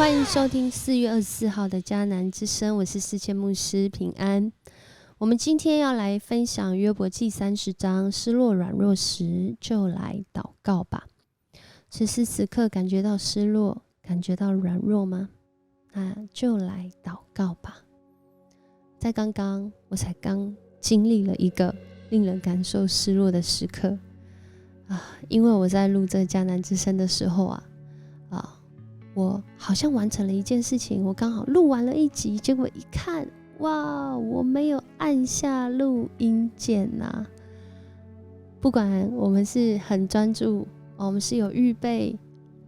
欢迎收听4月24号的迦南之声，我是思谦牧师平安。我们今天要来分享约伯记30章，失落软弱时就来祷告吧。此时此刻感觉到失落，感觉到软弱吗？那就来祷告吧。在刚刚我才刚经历了一个令人感受失落的时刻因为我在录这迦南之声的时候我好像完成了一件事情，我刚好录完了一集，结果一看，哇，我没有按下录音键不管我们是很专注，我们是有预备，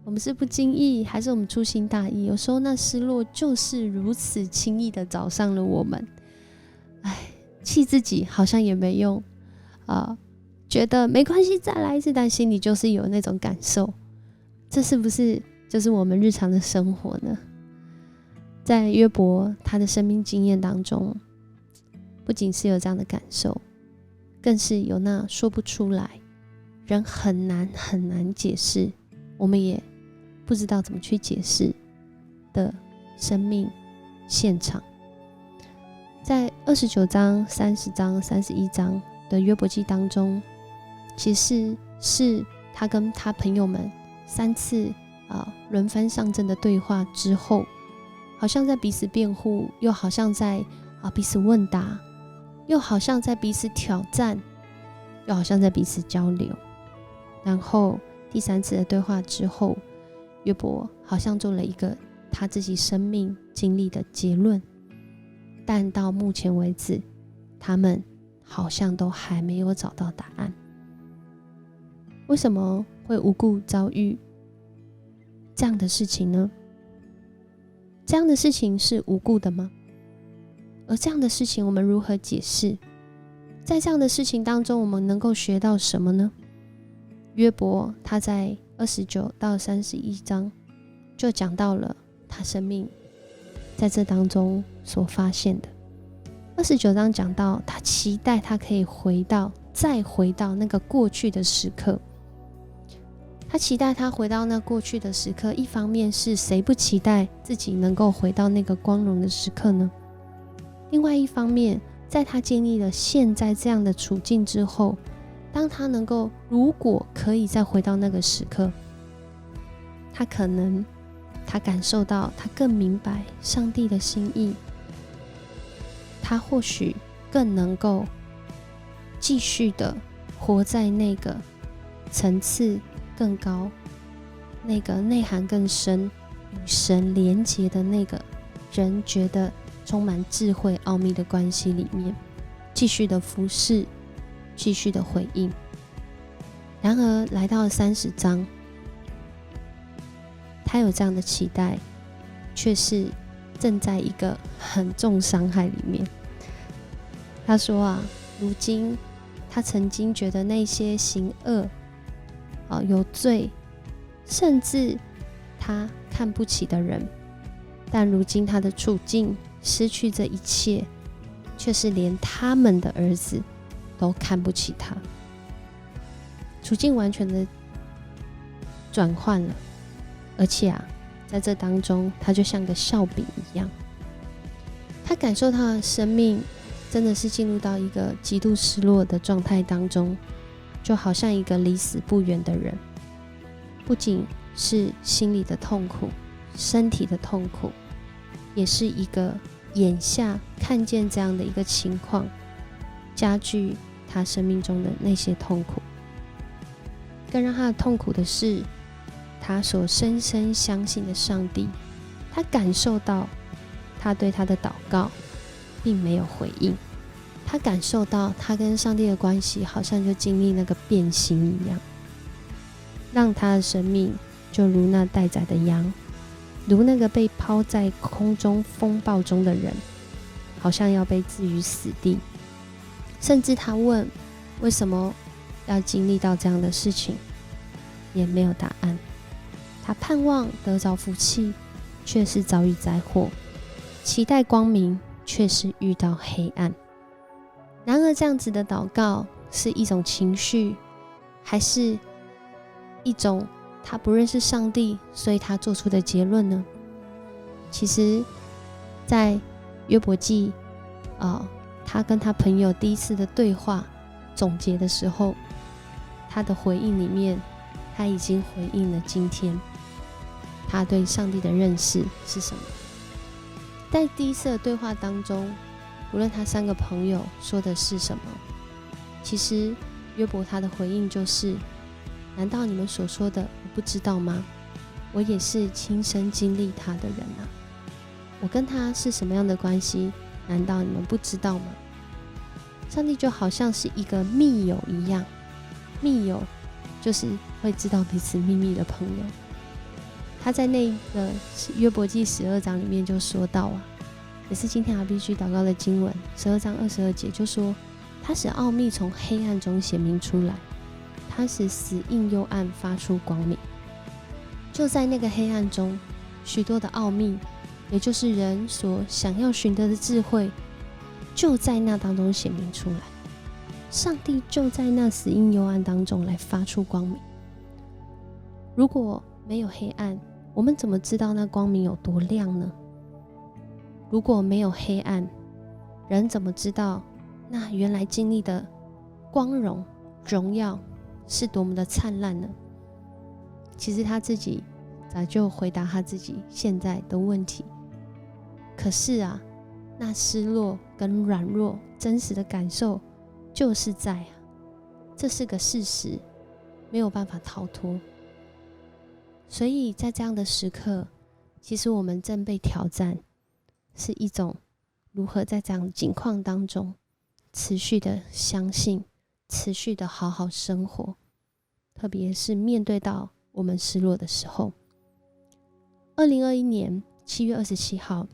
我们是不经意，还是我们粗心大意，有时候那失落就是如此轻易的找上了我们。气自己好像也没用觉得没关系，再来一次，但心里就是有那种感受。这是不是就是我们日常的生活呢？在约伯他的生命经验当中，不仅是有这样的感受，更是有那说不出来，人很难解释，我们也不知道怎么去解释的生命现场。在29章、30章、31章的约伯记当中，其实是他跟他朋友们3次轮番上阵的对话之后，好像在彼此辩护，又好像在彼此问答，又好像在彼此挑战，又好像在彼此交流。然后第3次的对话之后，约伯好像做了一个他自己生命经历的结论，但到目前为止，他们好像都还没有找到答案。为什么会无故遭遇这样的事情呢？这样的事情是无故的吗？而这样的事情我们如何解释？在这样的事情当中，我们能够学到什么呢？约伯他在29到31章就讲到了他生命在这当中所发现的。29章讲到他期待他可以再回到那个过去的时刻。他期待他回到那过去的时刻，一方面是谁不期待自己能够回到那个光荣的时刻呢？另外一方面，在他经历了现在这样的处境之后，当他如果可以再回到那个时刻，他感受到，他更明白上帝的心意，他或许更能够继续的活在那个层次更高，那个内涵更深，与神连结的那个人觉得充满智慧奥秘的关系里面，继续的服侍，继续的回应。然而来到了30章，他有这样的期待，却是正在一个很重伤害里面。他说如今他曾经觉得那些行恶有罪，甚至他看不起的人，但如今他的处境失去这一切，却是连他们的儿子都看不起他。处境完全的转换了，而且在这当中，他就像个笑柄一样，他感受他的生命真的是进入到一个极度失落的状态当中，就好像一个离死不远的人，不仅是心里的痛苦，身体的痛苦，也是一个眼下看见这样的一个情况，加剧他生命中的那些痛苦。更让他的痛苦的是，他所深深相信的上帝，他感受到他对他的祷告并没有回应，他感受到他跟上帝的关系好像就经历那个变形一样，让他的生命就如那待宰的羊，如那个被抛在空中风暴中的人，好像要被置于死地。甚至他问为什么要经历到这样的事情，也没有答案。他盼望得着福气，却是遭遇灾祸；期待光明，却是遇到黑暗。然而这样子的祷告是一种情绪，还是一种他不认识上帝，所以他做出的结论呢？其实在约伯记他跟他朋友第一次的对话总结的时候，他的回应里面，他已经回应了今天他对上帝的认识是什么。在第一次的对话当中，无论他3个朋友说的是什么，其实约伯他的回应就是：难道你们所说的我不知道吗？我也是亲身经历他的人啊，我跟他是什么样的关系，难道你们不知道吗？上帝就好像是一个密友一样，密友就是会知道彼此秘密的朋友。他在那个约伯记12章里面就说到也是今天RPG祷告的经文12章22节就说，他使奥秘从黑暗中显明出来，他使死荫幽暗发出光明。就在那个黑暗中，许多的奥秘，也就是人所想要寻得的智慧，就在那当中显明出来。上帝就在那死荫幽暗当中来发出光明。如果没有黑暗，我们怎么知道那光明有多亮呢？如果没有黑暗，人怎么知道那原来经历的光荣荣耀是多么的灿烂呢？其实他自己早就回答他自己现在的问题。可是那失落跟软弱真实的感受就是在这是个事实，没有办法逃脱。所以在这样的时刻，其实我们正被挑战，是一种如何在这样的境况当中持续的相信，持续的好好生活，特别是面对到我们失落的时候。2021年7月27号，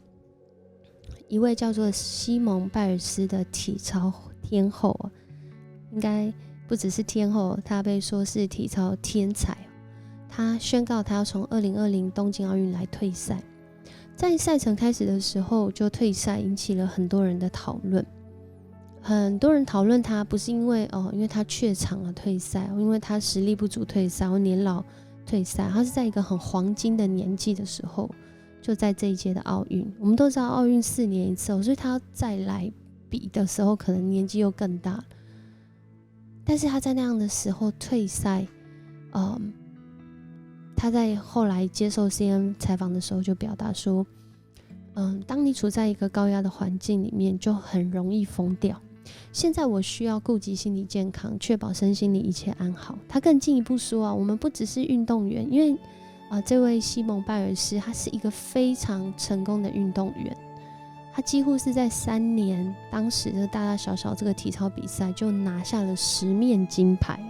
一位叫做西蒙拜尔斯的体操天后应该不只是天后，她被说是体操天才。她宣告她要从2020东京奥运来退赛。在赛程开始的时候就退赛，引起了很多人的讨论。很多人讨论她不是因为她怯场了退赛，因为她实力不足退赛，或年老退赛。她是在一个很黄金的年纪的时候，就在这一届的奥运。我们都知道奥运4年一次所以她再来比的时候可能年纪又更大。但是她在那样的时候退赛，他在后来接受 CNN 采访的时候就表达说，当你处在一个高压的环境里面，就很容易疯掉。现在我需要顾及心理健康，确保身心里一切安好。他更进一步说我们不只是运动员，因为这位西蒙拜尔斯他是一个非常成功的运动员，他几乎是在3年当时的大大小小这个体操比赛就拿下了10面金牌，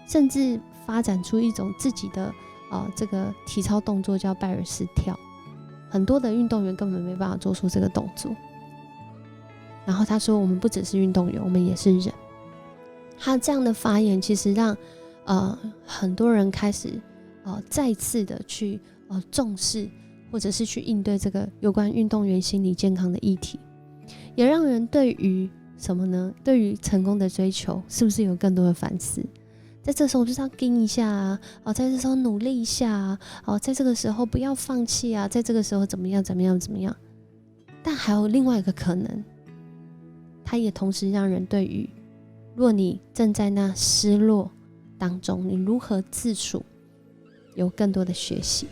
甚至发展出一种自己的这个体操动作叫拜尔斯跳，很多的运动员根本没办法做出这个动作。然后他说我们不只是运动员，我们也是人。他这样的发言其实让很多人开始再次的去重视或者是去应对这个有关运动员心理健康的议题，也让人对于什么呢？对于成功的追求是不是有更多的反思？在这时候就是要盯一下在这时候努力一下在这个时候不要放弃在这个时候怎么样怎么样怎么样。但还有另外一个可能，它也同时让人对于若你正在那失落当中，你如何自处有更多的学习。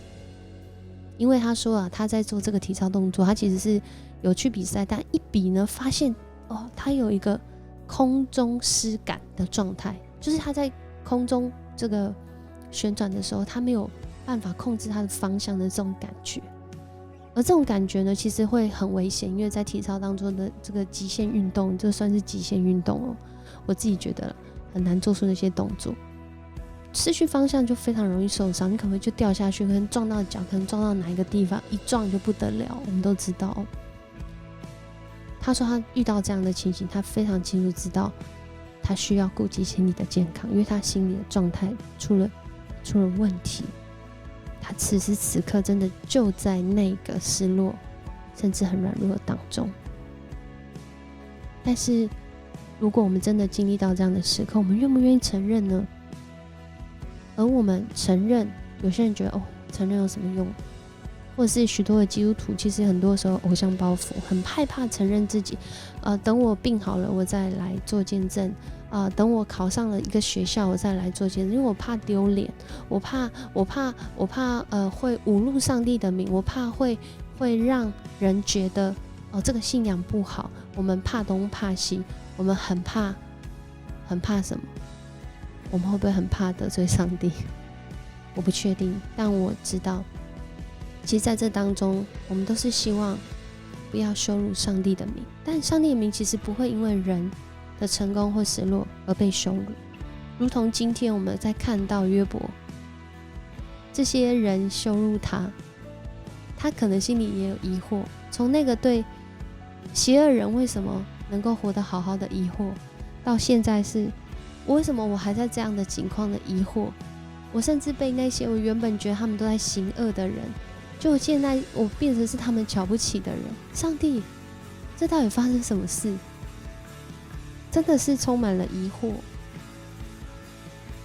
因为他说他在做这个体操动作，他其实是有去比赛，但一比呢发现他有一个空中失感的状态，就是他在空中这个旋转的时候，他没有办法控制他的方向的这种感觉。而这种感觉呢，其实会很危险，因为在体操当中的这个极限运动，这算是极限运动我自己觉得很难做出那些动作，失去方向就非常容易受伤，你可能会就掉下去，可能撞到脚，可能撞到哪一个地方，一撞就不得了，我们都知道他说他遇到这样的情形，他非常清楚知道他需要顾及心理的健康，因为他心理的状态出了问题。他此时此刻真的就在那个失落甚至很软弱的当中。但是如果我们真的经历到这样的时刻，我们愿不愿意承认呢？而我们承认，有些人觉得承认有什么用？或是许多的基督徒，其实很多时候偶像包袱，很害怕承认自己，等我病好了，我再来做见证，等我考上了一个学校，我再来做见证，因为我怕丢脸，我怕会侮辱上帝的名，我怕会让人觉得这个信仰不好，我们怕东怕西，我们很怕什么？我们会不会很怕得罪上帝？我不确定，但我知道。其实在这当中，我们都是希望不要羞辱上帝的名，但上帝的名其实不会因为人的成功或失落而被羞辱。如同今天我们在看到约伯，这些人羞辱他，他可能心里也有疑惑，从那个对邪恶人为什么能够活得好好的疑惑，到现在是为什么我还在这样的情况的疑惑，我甚至被那些我原本觉得他们都在行恶的人，就现在我变成是他们瞧不起的人。上帝，这到底发生什么事？真的是充满了疑惑。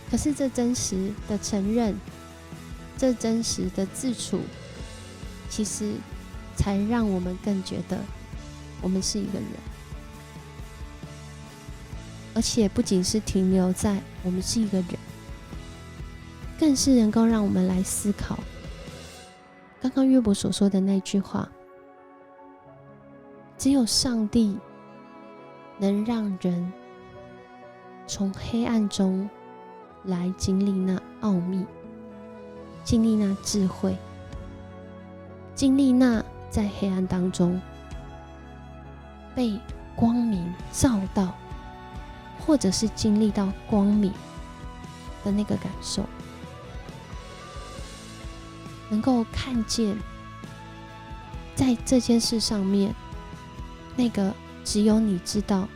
可是这真实的承认，这真实的自处，其实才让我们更觉得我们是一个人，而且不仅是停留在我们是一个人，更是能够让我们来思考刚刚约伯所说的那句话，只有上帝能让人从黑暗中来经历那奥秘，经历那智慧，经历那在黑暗当中被光明照到，或者是经历到光明的那个感受，能够看见在这件事上面那个只有你知道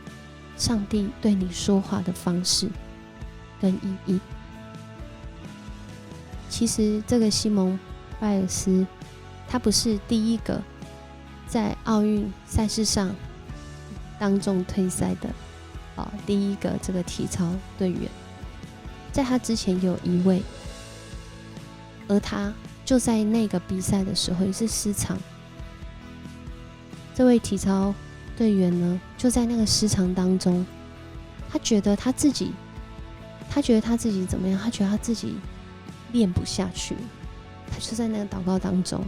上帝对你说话的方式跟意义。其实这个西蒙拜尔斯他不是第一个在奥运赛事上当众退赛的第一个这个体操队员，在他之前有一位，而他就在那个比赛的时候也是失常。这位体操队员呢，就在那个失常当中，他觉得他自己怎么样？他觉得他自己练不下去，他就在那个祷告当中，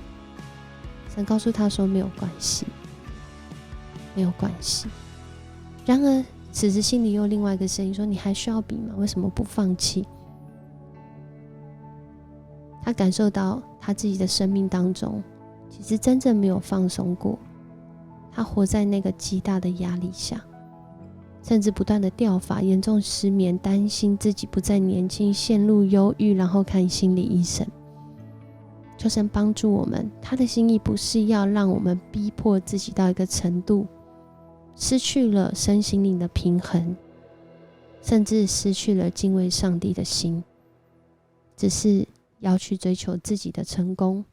神告诉他说没有关系，没有关系。然而此时心里又有另外一个声音说，你还需要比吗？为什么不放弃？他感受到他自己的生命当中其实真正没有放松过，他活在那个极大的压力下，甚至不断的掉发，严重失眠，担心自己不再年轻，陷入忧郁，然后看心理医生。求神帮助我们，他的心意不是要让我们逼迫自己到一个程度，失去了身心灵的平衡，甚至失去了敬畏上帝的心，只是要去追求自己的成功，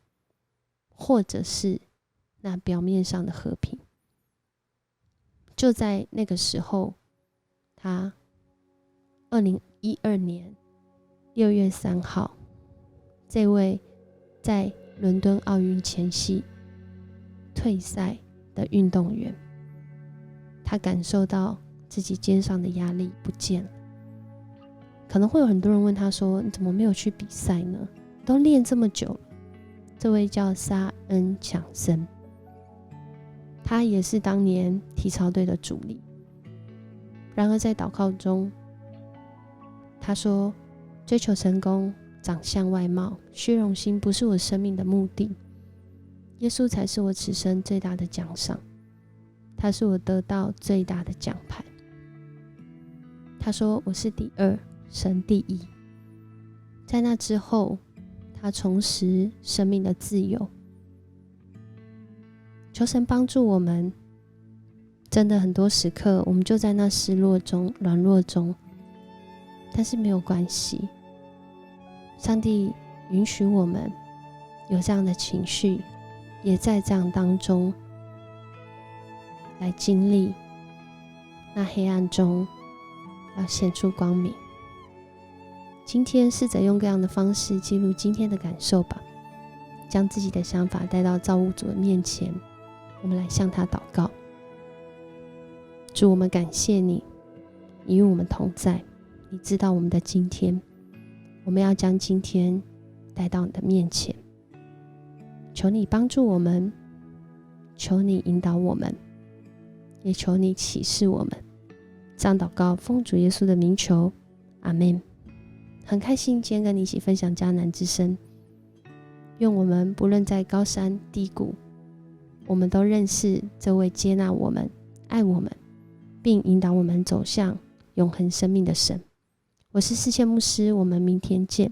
或者是那表面上的和平。就在那个时候，他2012年6月3号，这位在伦敦奥运前夕退赛的运动员，他感受到自己肩上的压力不见了。可能会有很多人问他说，你怎么没有去比赛呢？都练这么久了。这位叫沙恩·强森，他也是当年体操队的主力。然而在祷告中，他说，追求成功、长相外貌、虚荣心不是我生命的目的，耶稣才是我此生最大的奖赏，他是我得到最大的奖牌。他说，我是第二，神第一。在那之后，他重拾生命的自由。求神帮助我们，真的很多时刻我们就在那失落中、软弱中，但是没有关系，上帝允许我们有这样的情绪，也在这样当中来经历那黑暗中要显出光明。今天试着用各样的方式记录今天的感受吧，将自己的想法带到造物主的面前，我们来向他祷告。主，我们感谢你，你与我们同在，你知道我们的今天，我们要将今天带到你的面前。求你帮助我们，求你引导我们，也求你启示我们。这样祷告，奉主耶稣的名求，阿们。很开心今天跟你一起分享迦南之声，愿我们不论在高山低谷，我们都认识这位接纳我们、爱我们，并引导我们走向永恒生命的神。我是世界牧师，我们明天见。